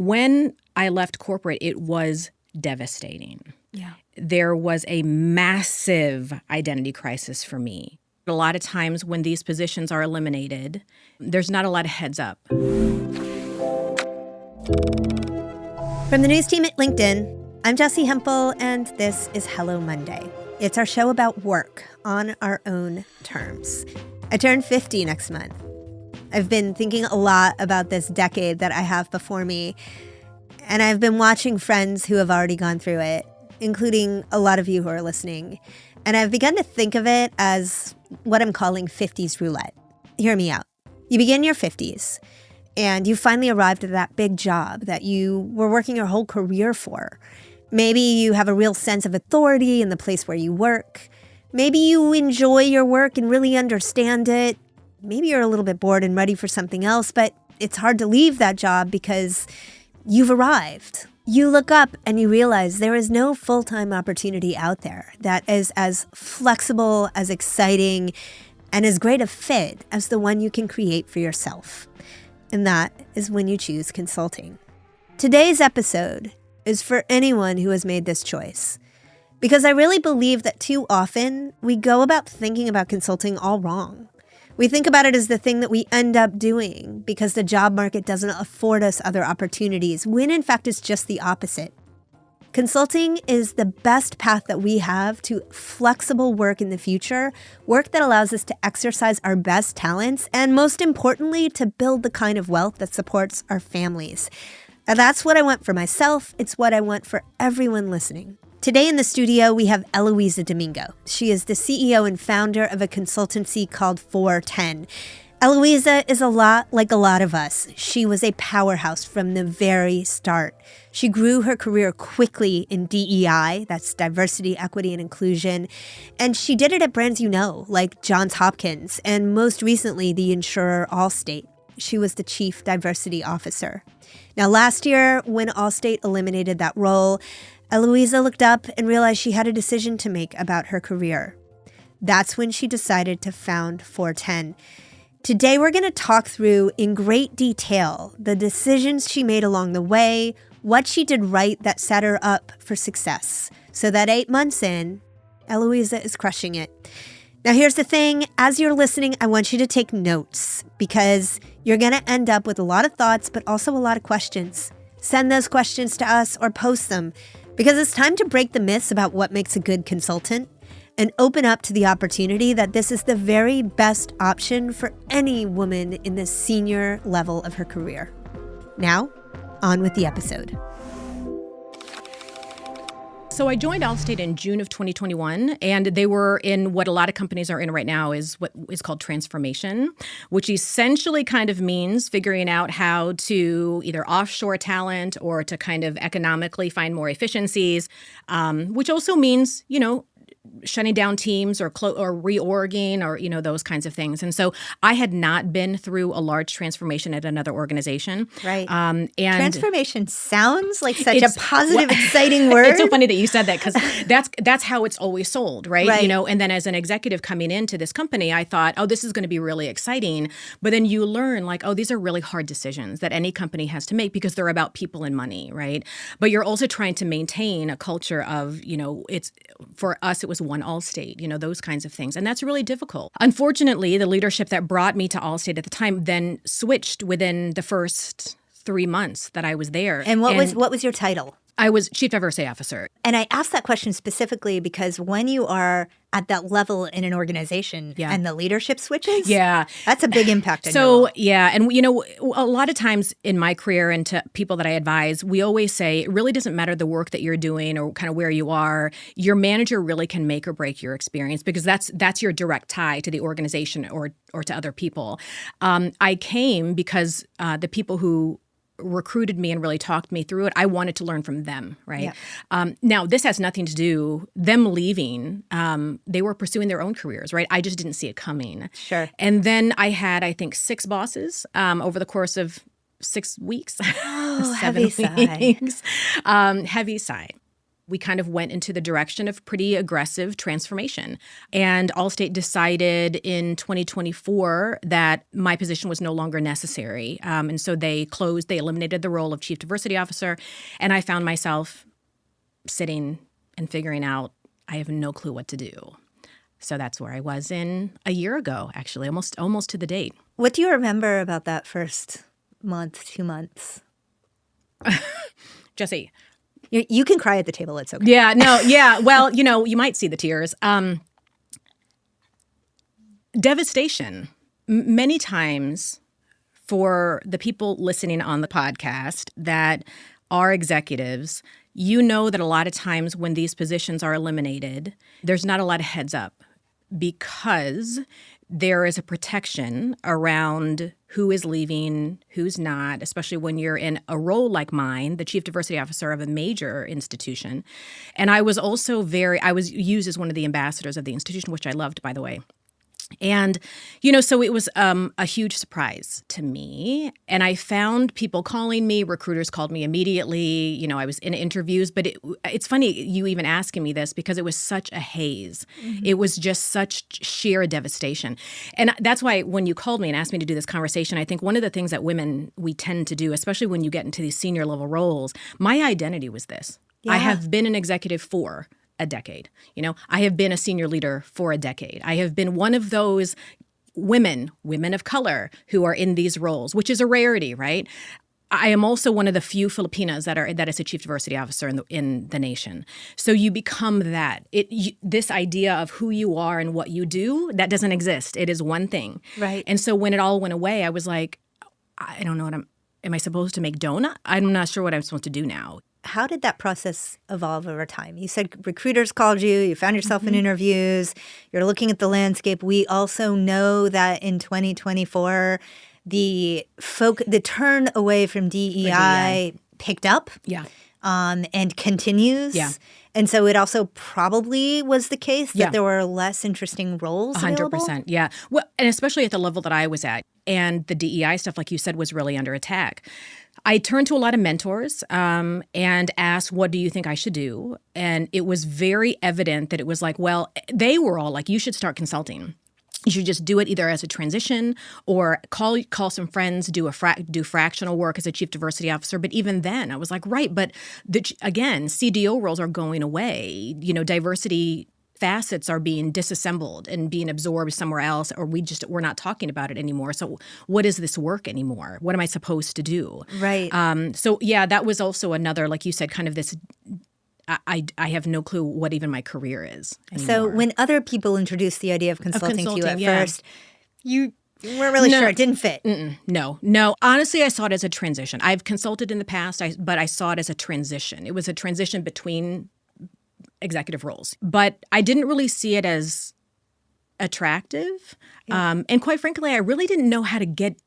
When I left corporate, it was devastating. Yeah. There was a massive identity crisis for me. A lot of times when these positions are eliminated, there's not a lot of heads up. From the news team at LinkedIn, I'm Jessi Hempel, and this is Hello Monday. It's our show about work on our own terms. I turn 50 next month. I've been thinking a lot about this decade that I have before me, and I've been watching friends who have already gone through it, including a lot of you who are listening. And I've begun to think of it as what I'm calling 50s roulette. Hear me out. You begin your 50s, and you finally arrived at that big job that you were working your whole career for. Maybe you have a real sense of authority in the place where you work. Maybe you enjoy your work and really understand it. Maybe you're a little bit bored and ready for something else, but it's hard to leave that job because you've arrived. You look up and you realize there is no full-time opportunity out there that is as flexible, as exciting, and as great a fit as the one you can create for yourself. And that is when you choose consulting. Today's episode is for anyone who has made this choice. Because I really believe that too often we go about thinking about consulting all wrong. We think about it as the thing that we end up doing because the job market doesn't afford us other opportunities, when in fact it's just the opposite. Consulting is the best path that we have to flexible work in the future, work that allows us to exercise our best talents, and most importantly, to build the kind of wealth that supports our families. And that's what I want for myself. It's what I want for everyone listening. Today in the studio, we have Eloiza Domingo. She is the CEO and founder of a consultancy called FourTen. Eloiza is a lot like a lot of us. She was a powerhouse from the very start. She grew her career quickly in DEI, that's diversity, equity, and inclusion. And she did it at brands you know, like Johns Hopkins, and most recently, the insurer Allstate. She was the chief diversity officer. Now, last year, when Allstate eliminated that role, Eloiza looked up and realized she had a decision to make about her career. That's when she decided to found FourTen. Today, we're going to talk through in great detail the decisions she made along the way, what she did right that set her up for success, so that 8 months in, Eloiza is crushing it. Now, here's the thing. As you're listening, I want you to take notes because you're going to end up with a lot of thoughts, but also a lot of questions. Send those questions to us or post them because it's time to break the myths about what makes a good consultant and open up to the opportunity that this is the very best option for any woman in the senior level of her career. Now, on with the episode. So I joined Allstate in June of 2021, and they were in what a lot of companies are in right now is what is called transformation, which essentially kind of means figuring out how to either offshore talent or to kind of economically find more efficiencies, which also means, shutting down teams or reorging or, those kinds of things. And so I had not been through a large transformation at another organization. Right. And transformation sounds like such a positive, exciting word. It's so funny that you said that because that's how it's always sold, right? Right. And then as an executive coming into this company, I thought, oh, this is going to be really exciting. But then you learn like, oh, these are really hard decisions that any company has to make because they're about people and money, right? But you're also trying to maintain a culture of, it's for us, it was one Allstate, those kinds of things. And that's really difficult. Unfortunately, the leadership that brought me to Allstate at the time then switched within the first 3 months that I was there. And what was your title? I was Chief Diversity Officer. And I asked that question specifically because when you are at that level in an organization and the leadership switches, that's a big impact on your role. And a lot of times in my career and to people that I advise, we always say it really doesn't matter the work that you're doing or kind of where you are. Your manager really can make or break your experience because that's your direct tie to the organization or to other people. I came because the people who recruited me and really talked me through it, I wanted to learn from them, right? Yeah. Now, this has nothing to do, them leaving, they were pursuing their own careers, right? I just didn't see it coming. Sure. And then I had, I think, 6 bosses over the course of 6 weeks. Oh, 7 heavy weeks. sigh. Heavy sigh. we kind of went into the direction of pretty aggressive transformation. And Allstate decided in 2024 that my position was no longer necessary. And so they eliminated the role of Chief Diversity Officer. And I found myself sitting and figuring out, I have no clue what to do. So that's where I was in a year ago, actually, almost to the date. What do you remember about that first month, 2 months? Jessi. You can cry at the table. It's okay. Yeah, no, yeah. Well, you might see the tears. Devastation. Many times for the people listening on the podcast that are executives, you know that a lot of times when these positions are eliminated, there's not a lot of heads up because there is a protection around who is leaving, who's not, especially when you're in a role like mine, the Chief Diversity Officer of a major institution. And I was also I was used as one of the ambassadors of the institution, which I loved, by the way. And, so it was a huge surprise to me. And I found people calling me, recruiters called me immediately. I was in interviews, but it's funny you even asking me this because it was such a haze. Mm-hmm. It was just such sheer devastation. And that's why when you called me and asked me to do this conversation, I think one of the things that we tend to do, especially when you get into these senior level roles, my identity was this. Yeah. I have been an executive for a decade. I have been a senior leader for a decade. I have been one of those women of color who are in these roles, which is a rarity, right? I am also one of the few Filipinas that is a chief diversity officer in the nation. So you become that. This idea of who you are and what you do, that doesn't exist. It is one thing. Right. And so when it all went away, I was like, I don't know am I supposed to make donut? I'm not sure what I'm supposed to do now. How did that process evolve over time? You said recruiters called you found yourself in interviews, you're looking at the landscape. We also know that in 2024, the turn away from DEI picked up and continues. Yeah. And so it also probably was the case that there were less interesting roles 100%, available? Yeah. Well, and especially at the level that I was at. And the DEI stuff, like you said, was really under attack. I turned to a lot of mentors and asked, what do you think I should do? And it was very evident that it was like, well, they were all like, you should start consulting. You should just do it either as a transition or call some friends, do fractional work as a chief diversity officer. But even then, I was like, right, but again, CDO roles are going away. Diversity facets are being disassembled and being absorbed somewhere else, or we're not talking about it anymore. So what is this work anymore? What am I supposed to do? Right. So yeah, that was also another, like you said, kind of this, I have no clue what even my career is anymore. So when other people introduced the idea of consulting to you at first, you weren't really sure. It didn't fit. No. Honestly, I saw it as a transition. I've consulted in the past, but I saw it as a transition. It was a transition between executive roles. But I didn't really see it as attractive. Yeah. And quite frankly, I really didn't know how to get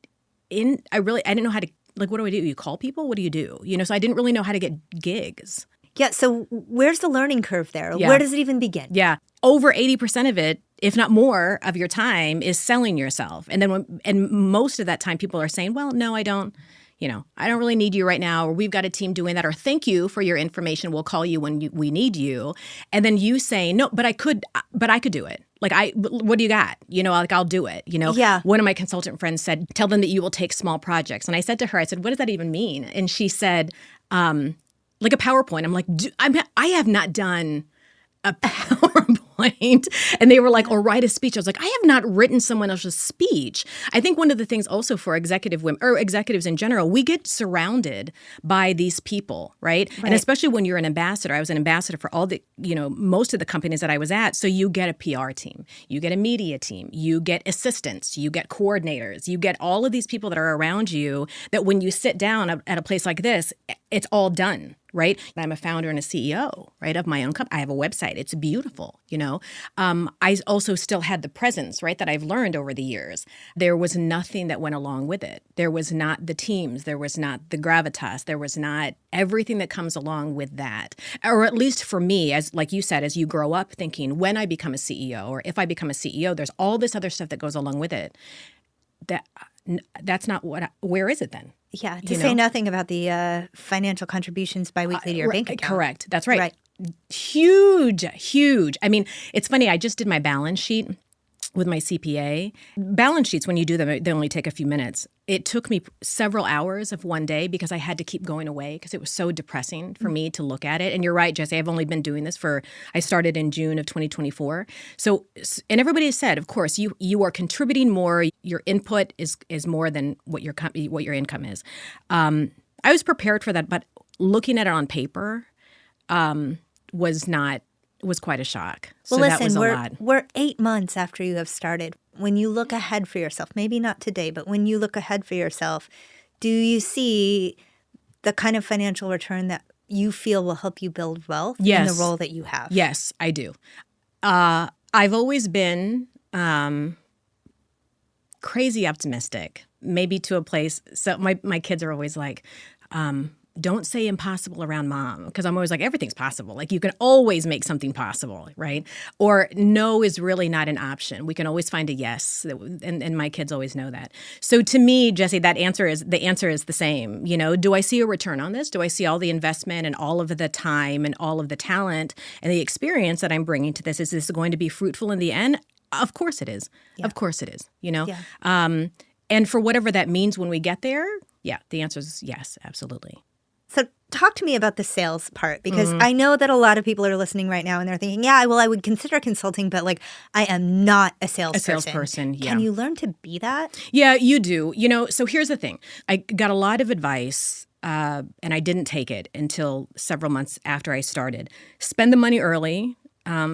in. I didn't know how to, like, what do I do? You call people? What do you do? So I didn't really know how to get gigs. Yeah. So where's the learning curve there? Yeah. Where does it even begin? Yeah. Over 80% of it, if not more of your time, is selling yourself. And then most of that time people are saying, well, no, I don't. I don't really need you right now, or we've got a team doing that, or thank you for your information. We'll call you when we need you. And then you say, no, but I could do it. Like, what do you got? I'll do it. Yeah. One of my consultant friends said, tell them that you will take small projects. And I said to her, what does that even mean? And she said, like a PowerPoint. I'm like, I have not done a PowerPoint. And they were like, or write a speech. I was like, I have not written someone else's speech. I think one of the things also for executive women or executives in general, we get surrounded by these people, right? And especially when you're an ambassador. I was an ambassador for all the, most of the companies that I was at. So you get a PR team, you get a media team, you get assistants, you get coordinators, you get all of these people that are around you that when you sit down at a place like this, it's all done. Right? I'm a founder and a CEO, right, of my own company. I have a website. It's beautiful, I also still had the presence, right, that I've learned over the years. There was nothing that went along with it. There was not the teams. There was not the gravitas. There was not everything that comes along with that. Or at least for me, as like you said, as you grow up thinking, when I become a CEO or if I become a CEO, there's all this other stuff that goes along with it. That's not where is it then? Yeah, to say nothing about the financial contributions biweekly to your bank account. Correct. That's right. Huge. I mean, it's funny. I just did my balance sheet with my CPA. Balance sheets, when you do them, they only take a few minutes. It took me several hours of one day because I had to keep going away because it was so depressing for me to look at it. And you're right, Jessi, I've only been doing this I started in June of 2024. So, and everybody has said, of course, you are contributing more. Your input is more than what your income is. I was prepared for that, but looking at it on paper was quite a shock. So well, that was a lot. We're 8 months after you have started. When you look ahead for yourself, maybe not today, but when you look ahead for yourself, do you see the kind of financial return that you feel will help you build wealth in the role that you have? Yes, I do. I've always been crazy optimistic, maybe to a place. So my kids are always like, don't say impossible around mom, because I'm always like, everything's possible. Like, you can always make something possible, right? Or no is really not an option. We can always find a yes, and my kids always know that. So to me, Jessi, the answer is the same. You know, do I see a return on this? Do I see all the investment and all of the time and all of the talent and the experience that I'm bringing to this? Is this going to be fruitful in the end? Of course it is. Yeah. Of course it is. You know, and for whatever that means when we get there, the answer is yes, absolutely. So talk to me about the sales part, because I know that a lot of people are listening right now and they're thinking, I would consider consulting, but like, I am not a salesperson. A salesperson, yeah. Can you learn to be that? Yeah, you do. You know, so here's the thing. I got a lot of advice, and I didn't take it until several months after I started. Spend the money early.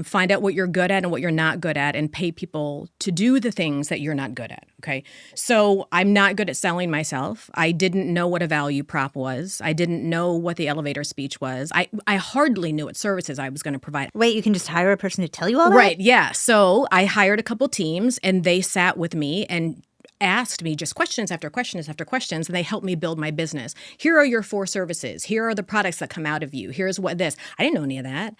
Find out what you're good at and what you're not good at, and pay people to do the things that you're not good at, okay? So I'm not good at selling myself. I didn't know what a value prop was. I didn't know what the elevator speech was. I hardly knew what services I was going to provide. Wait, you can just hire a person to tell you all that? Right, yeah. So I hired a couple teams, and they sat with me and asked me just questions after questions after questions, and they helped me build my business. Here are your 4 services. Here are the products that come out of you. Here's what this. I didn't know any of that.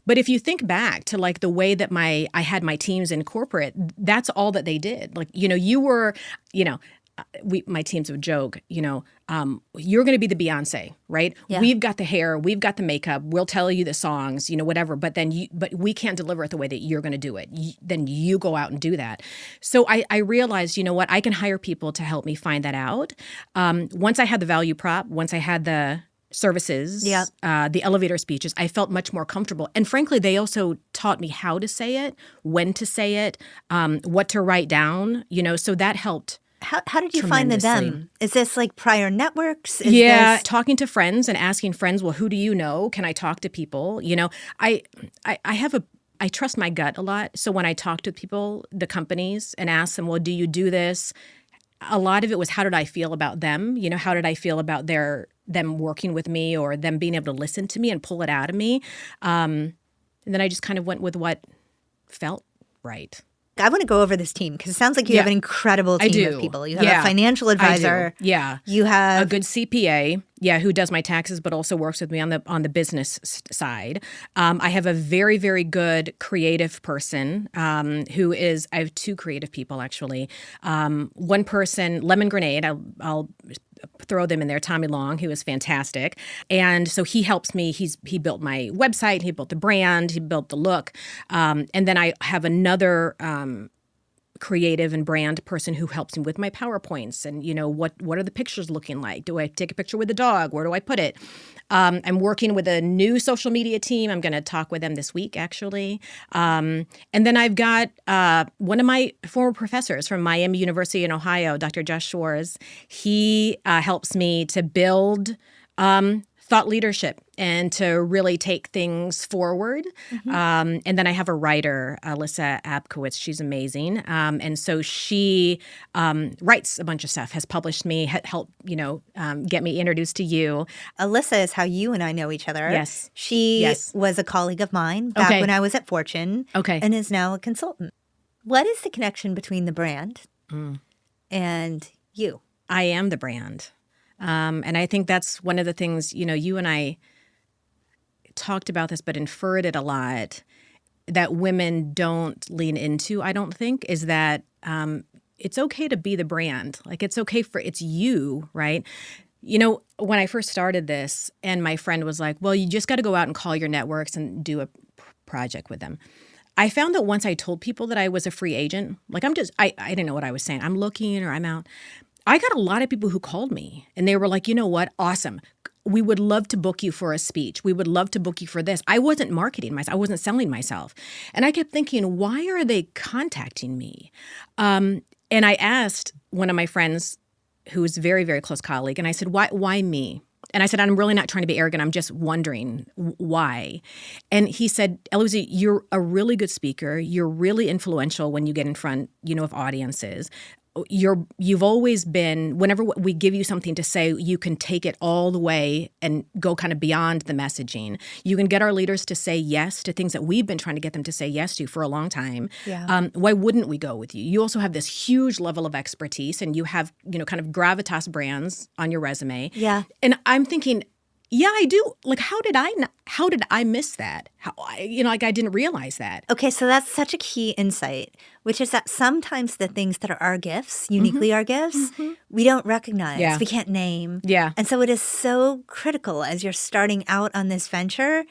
But if you think back to like the way that I had my teams in corporate, that's all that they did. Like, you know, you were, you know, my teams would joke, you know, you're going to be the Beyonce, right? Yeah. We've got the hair, we've got the makeup, we'll tell you the songs, you know, whatever. But we can't deliver it the way that you're going to do it. Then you go out and do that. So I realized, you know what, I can hire people to help me find that out. Once I had the value prop, once I had the services, the elevator speeches, I felt much more comfortable. And frankly, they also taught me how to say it, when to say it, what to write down, you know, so that helped. How did you find the them? Is this like prior networks? Talking to friends and asking friends, well, who do you know? Can I talk to people? You know, I trust my gut a lot. So when I talk to people, the companies, and ask them, well, do you do this? A lot of it was, how did I feel about them? You know, how did I feel about them working with me, or them being able to listen to me and pull it out of me? And then I just kind of went with what felt right. I want to go over this team, because it sounds like you have an incredible team of people. You have a financial advisor. Yeah. You have a good CPA, who does my taxes but also works with me on the business side. I have a very, very good creative person I have 2 creative people, actually. One person, Lemon Grenade, I'll throw them in there, Tommy Long, who is fantastic. And so he helps me. He built my website, he built the brand, he built the look. And then I have another creative and brand person who helps me with my PowerPoints and, you know, what are the pictures looking like? Do I take a picture with the dog? Where do I put it? I'm working with a new social media team. I'm going to talk with them this week, actually. And then I've got one of my former professors from Miami University in Ohio, Dr. Josh Schwartz. He helps me to build thought leadership and to really take things forward. And then I have a writer, Alyssa Abkowitz. She's amazing. And so she writes a bunch of stuff, has published me, helped, you know, get me introduced to you. Alyssa is how you and I know each other. Yes. She was a colleague of mine back when I was at FourTen, and is now a consultant. What is the connection between the brand and you? I am the brand. And I think that's one of the things, you know, you and I talked about this, but inferred it a lot, that women don't lean into, I don't think, is that it's okay to be the brand. Like, it's okay it's you, right? When I first started this and my friend was like, well, you just got to go out and call your networks and do a project with them. I found that once I told people that I was a free agent, like I didn't know what I was saying. I'm looking or I'm out. I got a lot of people who called me and they were like, you know what? Awesome. We would love to book you for a speech. We would love to book you for this. I wasn't marketing myself. I wasn't selling myself. And I kept thinking, why are they contacting me? And I asked one of my friends who was a very, very close colleague, and I said, why me? And I said, I'm really not trying to be arrogant. I'm just wondering why. And he said, Elozia, you're a really good speaker. You're really influential when you get in front, of audiences. You've always been, whenever we give you something to say, you can take it all the way and go kind of beyond the messaging. You can get our leaders to say yes to things that we've been trying to get them to say yes to for a long time. Yeah. Why wouldn't we go with you? You also have this huge level of expertise and you have, kind of gravitas brands on your resume. Yeah. And I'm thinking, yeah, I do. Like, how did I miss that? I didn't realize that. Okay, so that's such a key insight, which is that sometimes the things that are our gifts, uniquely our gifts, we don't recognize. Yeah. We can't name. Yeah. And so it is so critical as you're starting out on this venture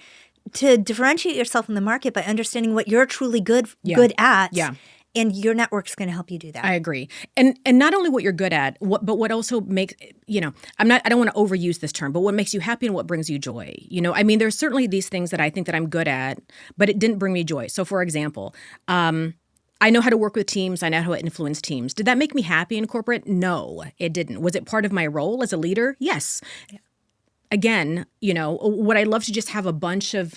to differentiate yourself in the market by understanding what you're truly good at. Yeah. And your network's going to help you do that. I agree. And not only what you're good at, but what also makes, I don't want to overuse this term, but what makes you happy and what brings you joy. There's certainly these things that I think that I'm good at, but it didn't bring me joy. So for example, I know how to work with teams. I know how to influence teams. Did that make me happy in corporate? No, it didn't. Was it part of my role as a leader? Yes. Yeah. Again, would I love to just have a bunch of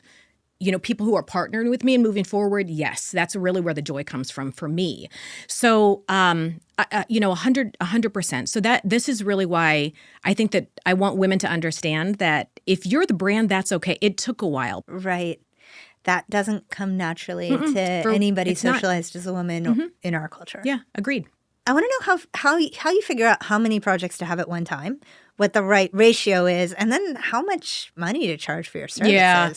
people who are partnering with me and moving forward? Yes, that's really where the joy comes from for me. So, 100%. So this is really why I think that I want women to understand that if you're the brand, that's okay. It took a while. Right. That doesn't come naturally to anybody socialized as a woman in our culture. Yeah, agreed. I want to know how you figure out how many projects to have at one time, what the right ratio is, and then how much money to charge for your services. Yeah.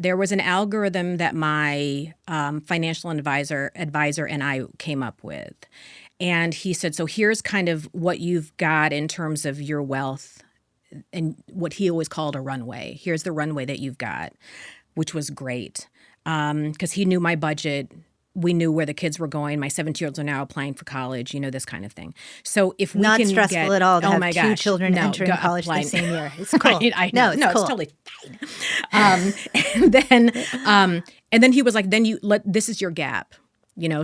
There was an algorithm that my financial advisor and I came up with. And he said, so here's kind of what you've got in terms of your wealth and what he always called a runway. Here's the runway that you've got, which was great because he knew my budget. We knew where the kids were going. My 17-year-olds are now applying for college, this kind of thing. So if we Not can stressful at all to have two children no, entering college the same year. It's cool. I know. It's no, cool. It's totally fine. And then he was like, this is your gap.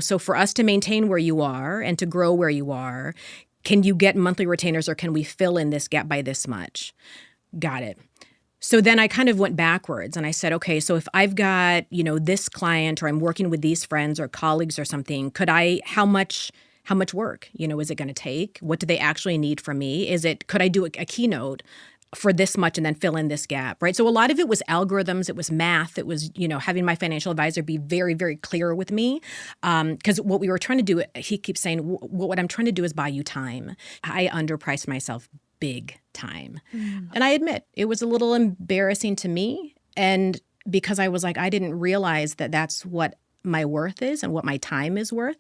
So for us to maintain where you are and to grow where you are, can you get monthly retainers or can we fill in this gap by this much? Got it. So then I kind of went backwards and I said, okay, so if I've got, this client or I'm working with these friends or colleagues or something, how much work, is it going to take? What do they actually need from me? Could I do a keynote for this much and then fill in this gap, right? So a lot of it was algorithms, it was math, it was, having my financial advisor be very, very clear with me. Because what we were trying to do, he keeps saying, what I'm trying to do is buy you time. I underpriced myself big time. And I admit, it was a little embarrassing to me. And because I was like, I didn't realize that that's what my worth is and what my time is worth.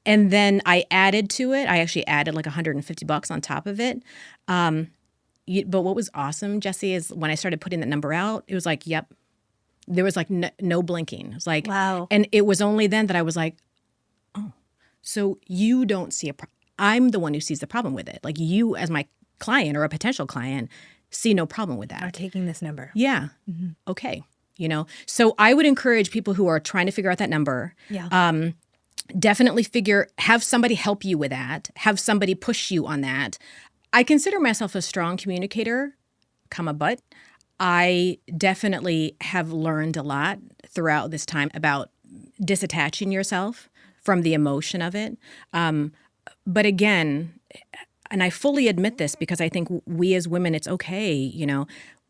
And then I added to it. I actually added like $150 on top of it. But what was awesome, Jessi, is when I started putting that number out, it was like, yep. There was like no blinking. It was like, wow. And it was only then that I was like, oh, so you don't see I'm the one who sees the problem with it. Like you as my client or a potential client see no problem with that. Are taking this number. Yeah. Mm-hmm. Okay. So I would encourage people who are trying to figure out that number. Yeah. Definitely have somebody help you with that. Have somebody push you on that. I consider myself a strong communicator, but I definitely have learned a lot throughout this time about disattaching yourself from the emotion of it. But again, and I fully admit this because I think we as women, it's okay,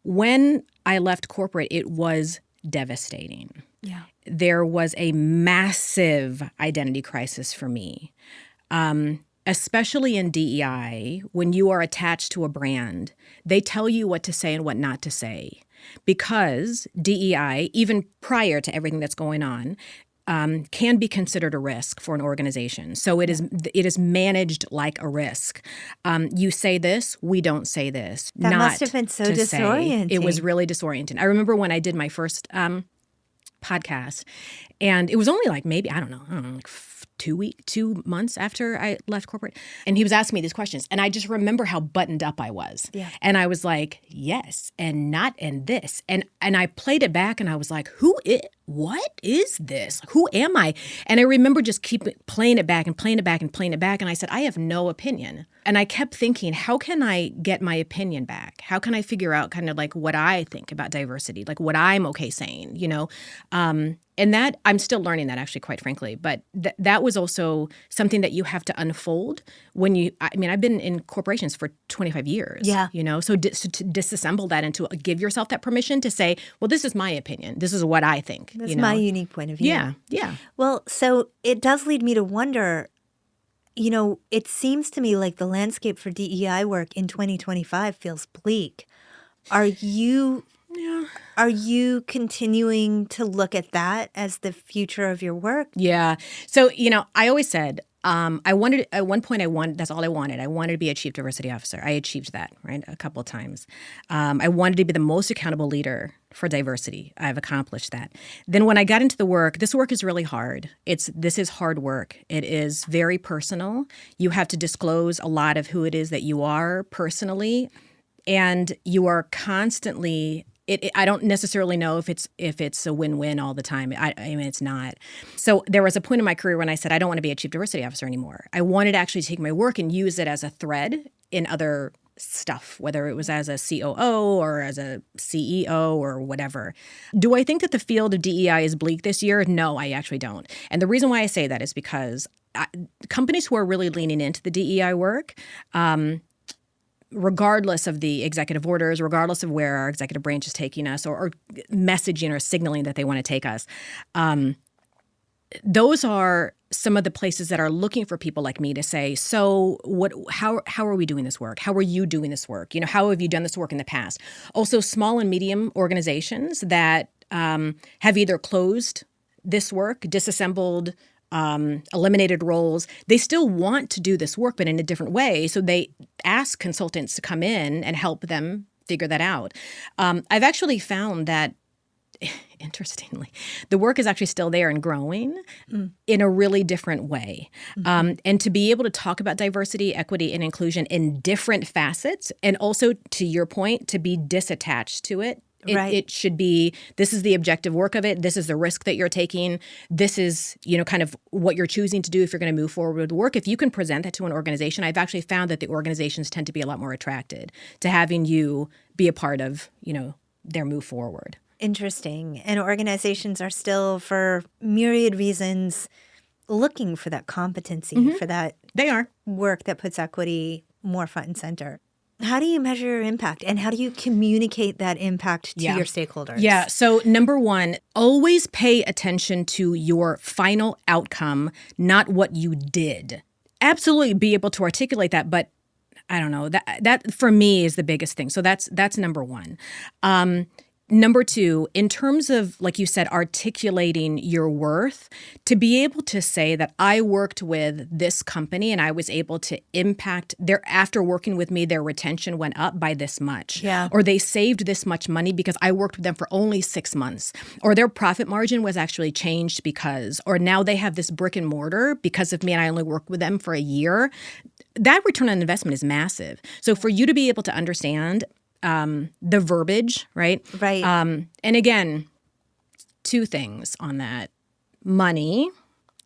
when I left corporate, it was devastating. Yeah. There was a massive identity crisis for me, especially in DEI. When you are attached to a brand, they tell you what to say and what not to say. Because DEI, even prior to everything that's going on, can be considered a risk for an organization. So it is managed like a risk. You say this, we don't say this. That must have been so disorienting. It was really disorienting. I remember when I did my first podcast, and it was only like maybe, I don't know, like 2 months after I left corporate. And he was asking me these questions. And I just remember how buttoned up I was. Yeah. And I was like, yes, and not, and this. And I played it back and I was like, what is this? Who am I? And I remember just keep playing it back and playing it back and playing it back. And I said, I have no opinion. And I kept thinking, how can I get my opinion back? How can I figure out kind of like what I think about diversity, like what I'm okay saying, you know? And that, I'm still learning that actually, quite frankly. But that was also something that you have to unfold when I've been in corporations for 25 years, you know? So to disassemble that and to give yourself that permission to say, well, this is my opinion. This is what I think. That's my unique point of view. Yeah. Well, so it does lead me to wonder, you know, it seems to me like the landscape for DEI work in 2025 feels bleak. Are you continuing to look at that as the future of your work? Yeah. So, you know, I always said, I wanted, at one point that's all I wanted. I wanted to be a chief diversity officer. I achieved that, right, a couple of times. I wanted to be the most accountable leader for diversity. I've accomplished that. Then when I got into the work, this work is really hard. This is hard work. It is very personal. You have to disclose a lot of who it is that you are personally, and you are constantly I don't necessarily know if it's a win-win all the time. I mean, it's not. So there was a point in my career when I said, I don't want to be a chief diversity officer anymore. I wanted to actually take my work and use it as a thread in other stuff, whether it was as a COO or as a CEO or whatever. Do I think that the field of DEI is bleak this year? No, I actually don't. And the reason why I say that is because companies who are really leaning into the DEI work, regardless of the executive orders, regardless of where our executive branch is taking us or messaging or signaling that they want to take us, those are some of the places that are looking for people like me to say, so how are we doing this work? How are you doing this work? You know, how have you done this work in the past? Also, small and medium organizations that have either closed this work, disassembled, eliminated roles, they still want to do this work, but in a different way. So they ask consultants to come in and help them figure that out. I've actually found that, interestingly, the work is actually still there and growing in a really different way. And to be able to talk about diversity, equity, and inclusion in different facets, and also, to your point, to be disattached to it. It should be, this is the objective work of it. This is the risk that you're taking. This is, you know, kind of what you're choosing to do if you're going to move forward with work. If you can present that to an organization, I've actually found that the organizations tend to be a lot more attracted to having you be a part of, you know, their move forward. Interesting. And organizations are still, for myriad reasons, looking for that competency, for that work that puts equity more front and center. How do you measure your impact, and how do you communicate that impact to your stakeholders? Yeah. So number one, always pay attention to your final outcome, not what you did. Absolutely be able to articulate that, but I don't know, that for me is the biggest thing. So that's number one. Number two, in terms of, like you said, articulating your worth, to be able to say that I worked with this company and I was able to impact after working with me, their retention went up by this much. Yeah. Or they saved this much money because I worked with them for only 6 months. Or their profit margin was actually changed because, or now they have this brick and mortar because of me and I only worked with them for a year. That return on investment is massive. So for you to be able to understand the verbiage, right? Right. And again, 2 things on that. Money,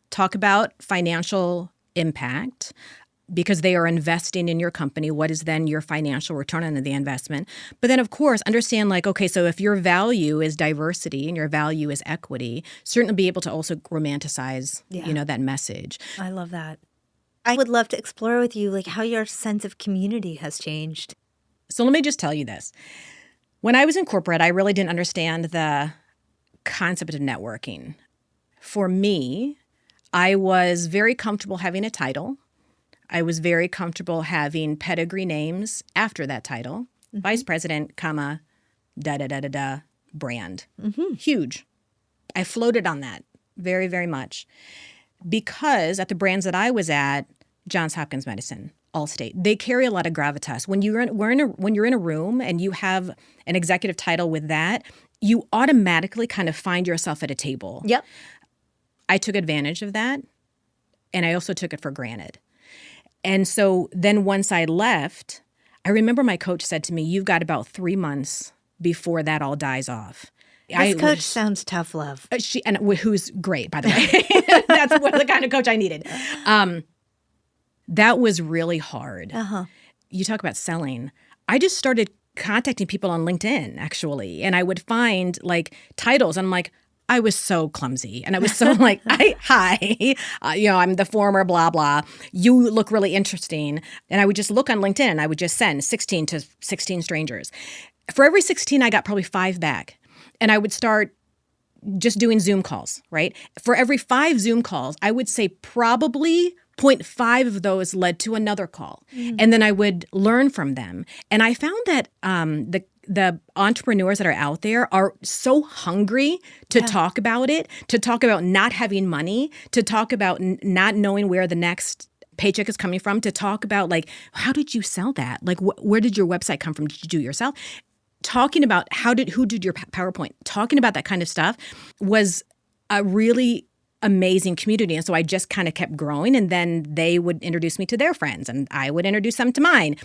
talk about financial impact because they are investing in your company. What is then your financial return on the investment? But then, of course, understand like, okay, so if your value is diversity and your value is equity, certainly be able to also romanticize, you know, that message. I love that. I would love to explore with you like how your sense of community has changed. So let me just tell you this. When I was in corporate, I really didn't understand the concept of networking. For me, I was very comfortable having a title. I was very comfortable having pedigree names after that title. Vice president, brand. Huge. I floated on that. very, very much. Because at the brands that I was at, Johns Hopkins Medicine, Allstate, they carry a lot of gravitas. When you're in a room and you have an executive title with that, you automatically kind of find yourself at a table. Yep. I took advantage of that, and I also took it for granted. And so then once I left, I remember my coach said to me, "You've got about 3 months before that all dies off." This coach sounds tough love. Who's great, by the way. That's the kind of coach I needed. That was really hard. You talk about selling. I just started contacting people on LinkedIn, actually, and I would find like titles. And I'm like, I was so clumsy, and I was so like, hi, I'm the former blah blah. You look really interesting, and I would just look on LinkedIn. And I would just send 16 to 16 strangers. For every 16, I got probably 5 back. And I would start just doing Zoom calls, right? For every 5 Zoom calls, I would say probably 0.5 of those led to another call. And then I would learn from them. And I found that the entrepreneurs that are out there are so hungry to talk about it, to talk about not having money, to talk about not knowing where the next paycheck is coming from, to talk about like, how did you sell that? Like, where did your website come from? Did you do it yourself? Talking about who did your PowerPoint, talking about that kind of stuff was a really amazing community. And so I just kind of kept growing, and then they would introduce me to their friends and I would introduce them to mine.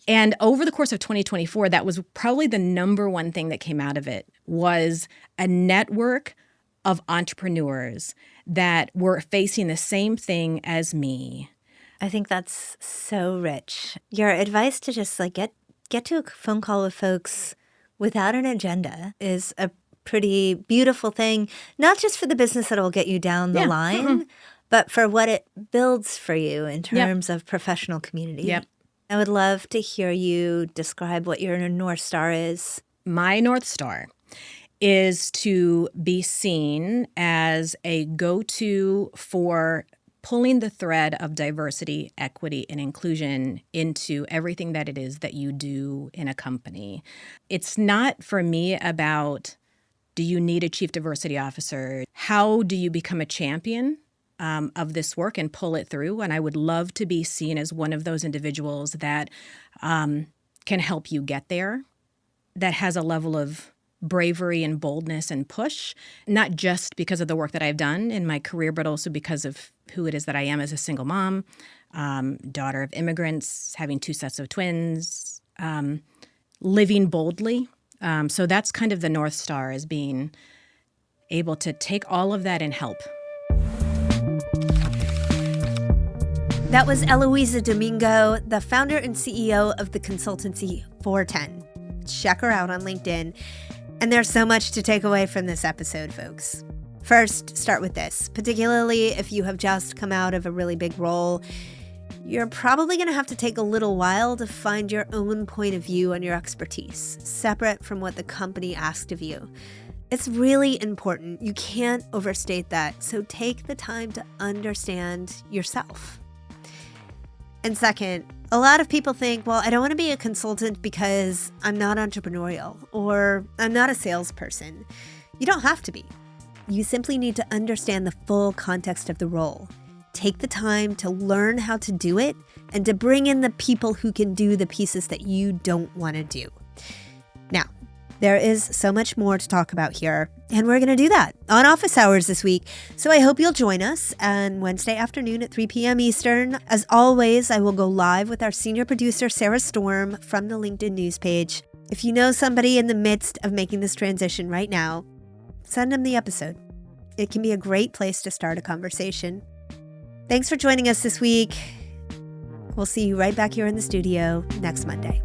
And over the course of 2024, that was probably the number one thing that came out of it, was a network of entrepreneurs that were facing the same thing as me. I think that's so rich. Your advice to just like get to a phone call with folks without an agenda is a pretty beautiful thing, not just for the business that will get you down the line, but for what it builds for you in terms of professional community. Yep. I would love to hear you describe what your North Star is. My North Star is to be seen as a go-to for pulling the thread of diversity, equity, and inclusion into everything that it is that you do in a company. It's not for me about, do you need a chief diversity officer? How do you become a champion of this work and pull it through? And I would love to be seen as one of those individuals that can help you get there, that has a level of bravery and boldness and push, not just because of the work that I've done in my career, but also because of who it is that I am as a single mom, daughter of immigrants, having 2 sets of twins, living boldly. So that's kind of the North Star, is being able to take all of that and help. That was Eloiza Domingo, the founder and CEO of the consultancy FourTen. Check her out on LinkedIn. And there's so much to take away from this episode, folks. First, start with this. Particularly if you have just come out of a really big role, you're probably going to have to take a little while to find your own point of view and your expertise, separate from what the company asked of you. It's really important. You can't overstate that. So take the time to understand yourself. And second, a lot of people think, well, I don't want to be a consultant because I'm not entrepreneurial or I'm not a salesperson. You don't have to be. You simply need to understand the full context of the role. Take the time to learn how to do it and to bring in the people who can do the pieces that you don't want to do. Now, there is so much more to talk about here, and we're going to do that on office hours this week. So I hope you'll join us on Wednesday afternoon at 3 p.m. Eastern. As always, I will go live with our senior producer, Sarah Storm, from the LinkedIn news page. If you know somebody in the midst of making this transition right now, send them the episode. It can be a great place to start a conversation. Thanks for joining us this week. We'll see you right back here in the studio next Monday.